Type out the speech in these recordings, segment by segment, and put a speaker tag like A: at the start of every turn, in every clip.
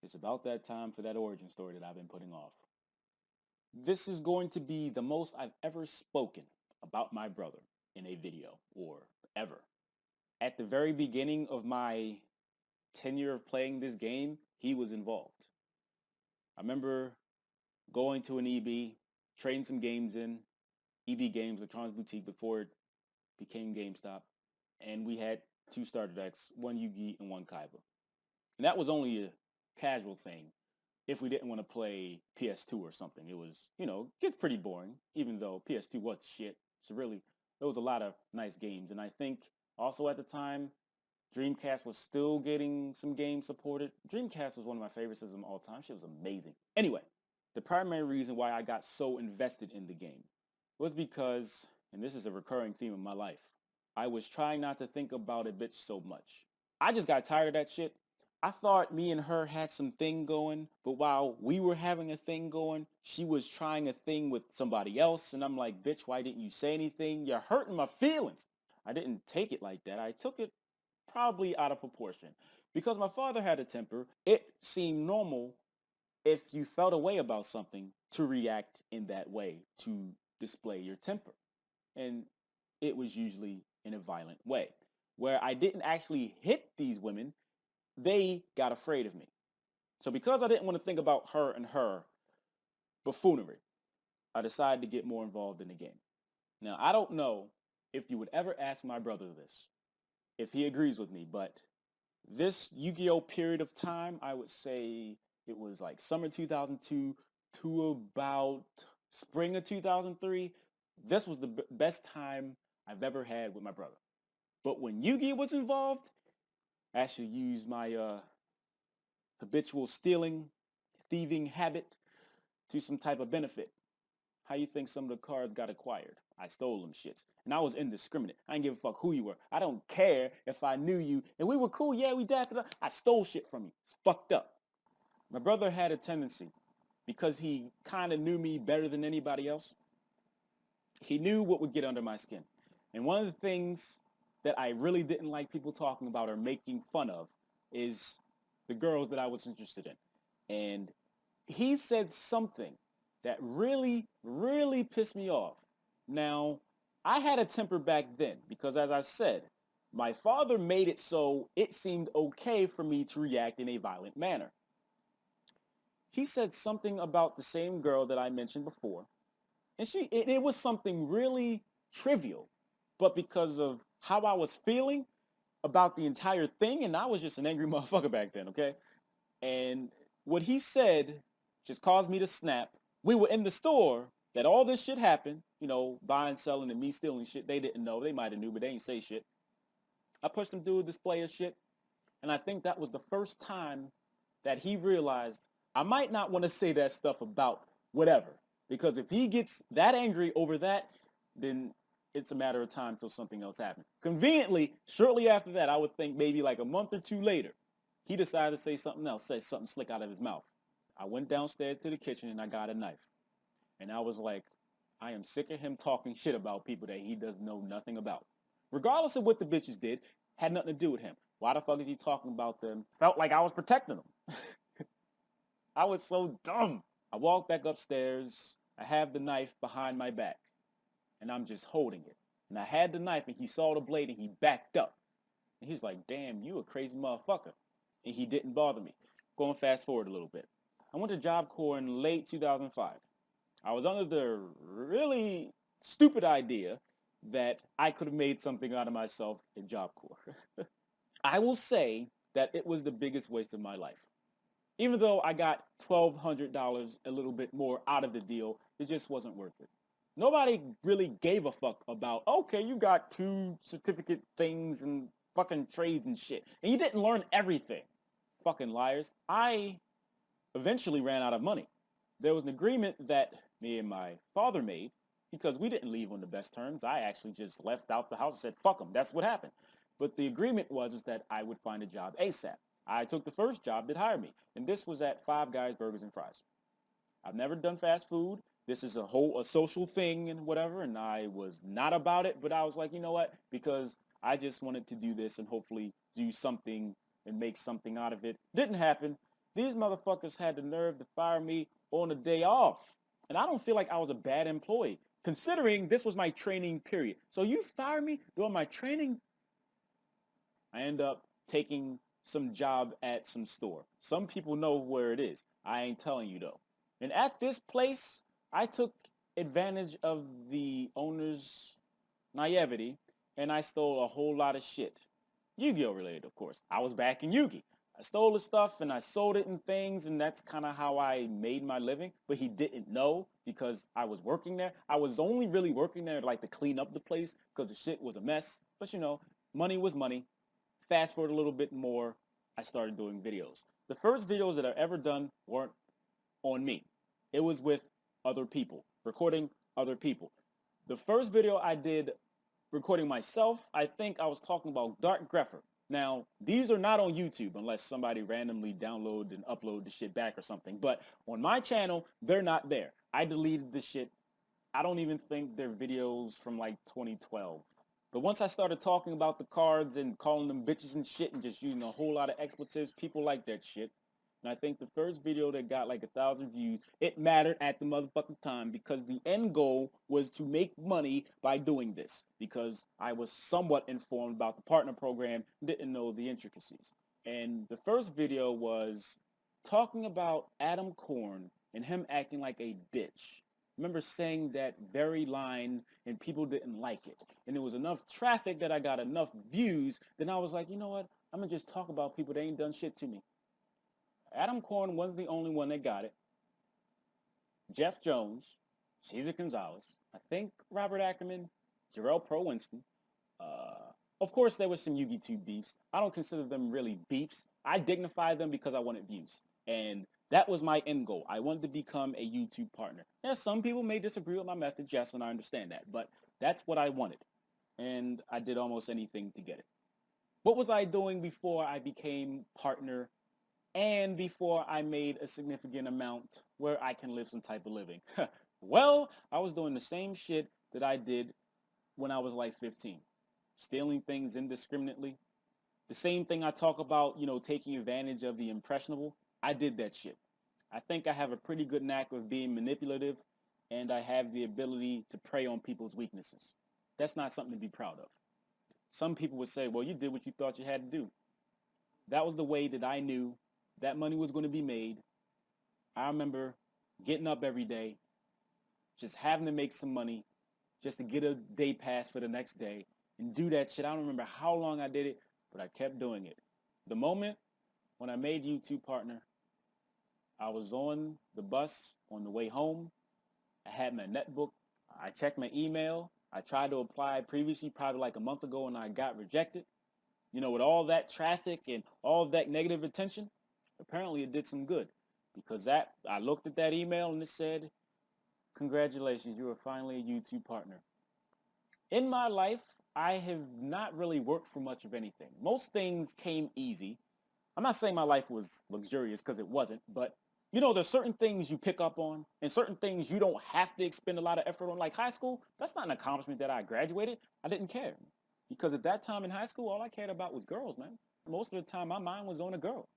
A: It's about that time for that origin story that I've been putting off. This is going to be the most I've ever spoken about my brother in a video or ever. At the very beginning of my tenure of playing this game, he was involved. I remember going to an EB, trading some games in, EB Games, Electronics Boutique, before it became GameStop, and we had two starter decks, one Yugi and one Kaiba. And that was only a casual thing if we didn't want to play PS2 or something. It was, gets pretty boring, even though PS2 was the shit. So really, there was a lot of nice games. And I think also at the time, Dreamcast was still getting some games supported. Dreamcast was one of my favorite systems of all time. Shit was amazing. Anyway, the primary reason why I got so invested in the game was because, and this is a recurring theme of my life, I was trying not to think about a bitch so much. I just got tired of that shit. I thought me and her had some thing going, but while we were having a thing going, she was trying a thing with somebody else, and I'm like, bitch, why didn't you say anything? You're hurting my feelings. I didn't take it like that. I took it probably out of proportion. Because my father had a temper, it seemed normal if you felt a way about something to react in that way, to display your temper. And it was usually in a violent way. Where I didn't actually hit these women, they got afraid of me. So because I didn't want to think about her and her buffoonery, I decided to get more involved in the game. Now, I don't know if you would ever ask my brother this, if he agrees with me, but this Yu-Gi-Oh period of time, I would say it was like summer 2002 to about spring of 2003. This was the best time I've ever had with my brother. But when Yu-Gi was involved, I actually used my habitual stealing, thieving habit to some type of benefit. How you think some of the cards got acquired? I stole them shits. And I was indiscriminate. I didn't give a fuck who you were. I don't care if I knew you. And we were cool. Yeah, we dapped it up. I stole shit from you. It's fucked up. My brother had a tendency, because he kind of knew me better than anybody else, he knew what would get under my skin. And one of the things that I really didn't like people talking about or making fun of is the girls that I was interested in. And he said something that really, really pissed me off. Now, I had a temper back then because, as I said, my father made it so it seemed okay for me to react in a violent manner. He said something about the same girl that I mentioned before, and it was something really trivial, but because of how I was feeling about the entire thing, and I was just an angry motherfucker back then, okay? And what he said just caused me to snap. We were in the store that all this shit happened, buying, selling, and me stealing shit. They didn't know. They might have knew, but they ain't say shit. I pushed him through a display of shit, and I think that was the first time that he realized I might not want to say that stuff about whatever. Because if he gets that angry over that, then it's a matter of time till something else happens. Conveniently, shortly after that, I would think maybe like a month or two later, he decided to say something else, say something slick out of his mouth. I went downstairs to the kitchen and I got a knife. And I was like, I am sick of him talking shit about people that he does know nothing about. Regardless of what the bitches did, had nothing to do with him. Why the fuck is he talking about them? Felt like I was protecting them. I was so dumb. I walked back upstairs. I have the knife behind my back. And I'm just holding it. And I had the knife and he saw the blade and he backed up. And he's like, damn, you a crazy motherfucker. And he didn't bother me. Going fast forward a little bit. I went to Job Corps in late 2005. I was under the really stupid idea that I could have made something out of myself in Job Corps. I will say that it was the biggest waste of my life. Even though I got $1,200, a little bit more out of the deal, it just wasn't worth it. Nobody really gave a fuck about, okay, you got two certificate things and fucking trades and shit. And you didn't learn everything. Fucking liars. I eventually ran out of money. There was an agreement that me and my father made because we didn't leave on the best terms. I actually just left out the house and said, fuck them. That's what happened. But the agreement was that I would find a job ASAP. I took the first job that hired me, and this was at Five Guys Burgers and Fries. I've never done fast food. This is a social thing and whatever, and I was not about it, but I was like, you know what? Because I just wanted to do this and hopefully do something and make something out of it. Didn't happen. These motherfuckers had the nerve to fire me on a day off. And I don't feel like I was a bad employee, considering this was my training period. So you fire me during my training? I end up taking some job at some store. Some people know where it is. I ain't telling you though. And at this place, I took advantage of the owner's naivety and I stole a whole lot of shit. Yu-Gi-Oh related, of course. I was back in Yugi. I stole the stuff and I sold it and things, and that's kind of how I made my living. But he didn't know because I was working there. I was only really working there like to clean up the place because the shit was a mess. But you know, money was money. Fast forward a little bit more, I started doing videos. The first videos that I ever done weren't on me. It was with other people, recording other people. The first video I did recording myself, I think I was talking about Dark Grepher. Now, these are not on YouTube unless somebody randomly download and upload the shit back or something. But on my channel, they're not there. I deleted the shit. I don't even think they're videos from like 2012. But once I started talking about the cards and calling them bitches and shit and just using a whole lot of expletives, people like that shit. And I think the first video that got like 1,000 views, it mattered at the motherfucking time because the end goal was to make money by doing this because I was somewhat informed about the partner program, didn't know the intricacies. And the first video was talking about Adam Korn and him acting like a bitch. I remember saying that very line and people didn't like it. And there was enough traffic that I got enough views. Then I was like, you know what? I'm going to just talk about people that ain't done shit to me. Adam Korn was the only one that got it. Jeff Jones, Cesar Gonzalez, I think Robert Ackerman, Jarrell Pro Winston. Of course, there was some YouTube beefs. I don't consider them really beefs. I dignify them because I wanted views. And that was my end goal. I wanted to become a YouTube partner. Now, some people may disagree with my method, yes, and I understand that. But that's what I wanted. And I did almost anything to get it. What was I doing before I became partner and before I made a significant amount where I can live some type of living? Well, I was doing the same shit that I did when I was like 15. Stealing things indiscriminately. The same thing I talk about, you know, taking advantage of the impressionable. I did that shit. I think I have a pretty good knack of being manipulative and I have the ability to prey on people's weaknesses. That's not something to be proud of. Some people would say, well, you did what you thought you had to do. That was the way that I knew that money was going to be made. I remember getting up every day, just having to make some money, just to get a day pass for the next day and do that shit. I don't remember how long I did it, but I kept doing it. The moment when I made YouTube partner, I was on the bus on the way home. I had my netbook. I checked my email. I tried to apply previously, probably like a month ago, and I got rejected. You know, with all that traffic and all that negative attention, apparently it did some good because that I looked at that email and it said, congratulations, you are finally a YouTube partner. In my life, I have not really worked for much of anything. Most things came easy. I'm not saying my life was luxurious because it wasn't, but you know, there's certain things you pick up on and certain things you don't have to expend a lot of effort on. Like high school, that's not an accomplishment that I graduated. I didn't care because at that time in high school, all I cared about was girls, man. Most of the time, my mind was on a girl.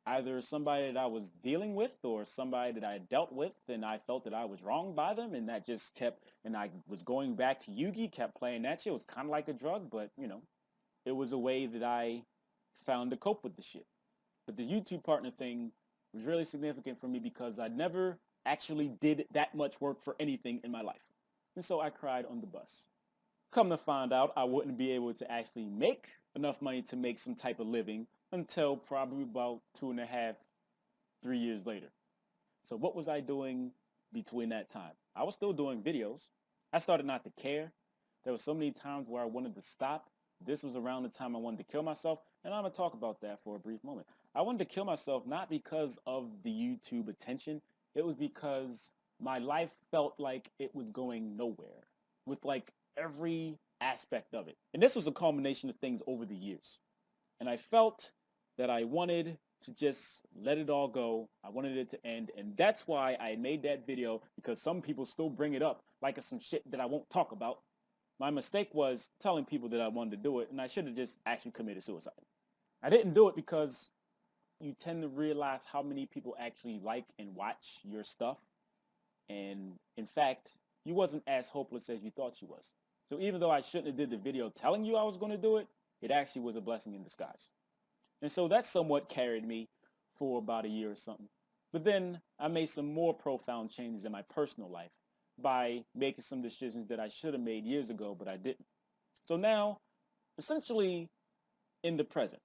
A: Either somebody that I was dealing with or somebody that I dealt with and I felt that I was wronged by them and that just kept, and I was going back to Yugi, kept playing that shit. It was kind of like a drug, but you know, it was a way that I found to cope with the shit. But the YouTube partner thing was really significant for me because I never actually did that much work for anything in my life. And so I cried on the bus. Come to find out, I wouldn't be able to actually make enough money to make some type of living until probably about 2.5, 3 years later. So what was I doing between that time? I was still doing videos. I started not to care. There were so many times where I wanted to stop. This was around the time I wanted to kill myself, and I'm going to talk about that for a brief moment. I wanted to kill myself not because of the YouTube attention. It was because my life felt like it was going nowhere with like every aspect of it. And this was a culmination of things over the years. And I felt that I wanted to just let it all go. I wanted it to end. And that's why I made that video, because some people still bring it up like it's some shit that I won't talk about. My mistake was telling people that I wanted to do it, and I should have just actually committed suicide. I didn't do it because you tend to realize how many people actually like and watch your stuff. And in fact, you wasn't as hopeless as you thought you was. So even though I shouldn't have did the video telling you I was going to do it, it actually was a blessing in disguise. And so that somewhat carried me for about a year or something. But then I made some more profound changes in my personal life by making some decisions that I should have made years ago, but I didn't. So now, essentially in the present,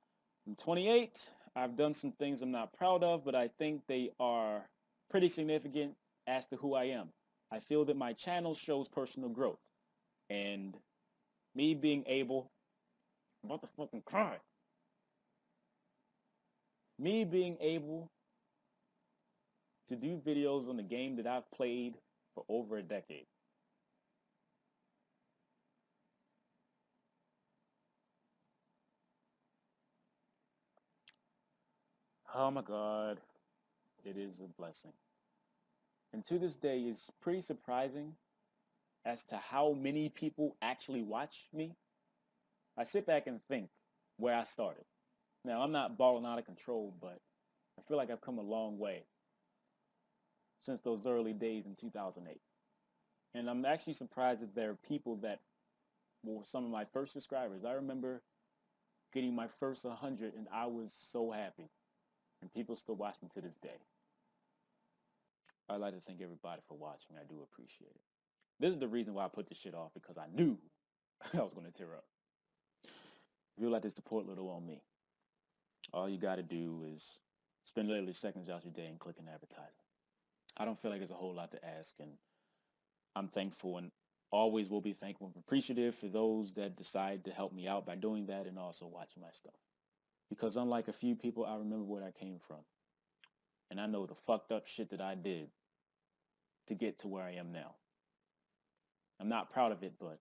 A: I'm 28. I've done some things I'm not proud of, but I think they are pretty significant as to who I am. I feel that my channel shows personal growth. And me being able, I'm about to fucking cry. Me being able to do videos on the game that I've played for over a decade. Oh my God, it is a blessing. And to this day, it's pretty surprising as to how many people actually watch me. I sit back and think where I started. Now, I'm not balling out of control, but I feel like I've come a long way since those early days in 2008. And I'm actually surprised that there are people that were some of my first subscribers. I remember getting my first 100 and I was so happy. And people still watch me to this day. I'd like to thank everybody for watching. I do appreciate it. This is the reason why I put this shit off, because I knew I was going to tear up. If you'd like to support Little on me, all you got to do is spend literally seconds out your day and click an advertisement. I don't feel like it's a whole lot to ask, and I'm thankful and always will be thankful and appreciative for those that decide to help me out by doing that and also watching my stuff. Because unlike a few people, I remember where I came from. And I know the fucked up shit that I did to get to where I am now. I'm not proud of it, but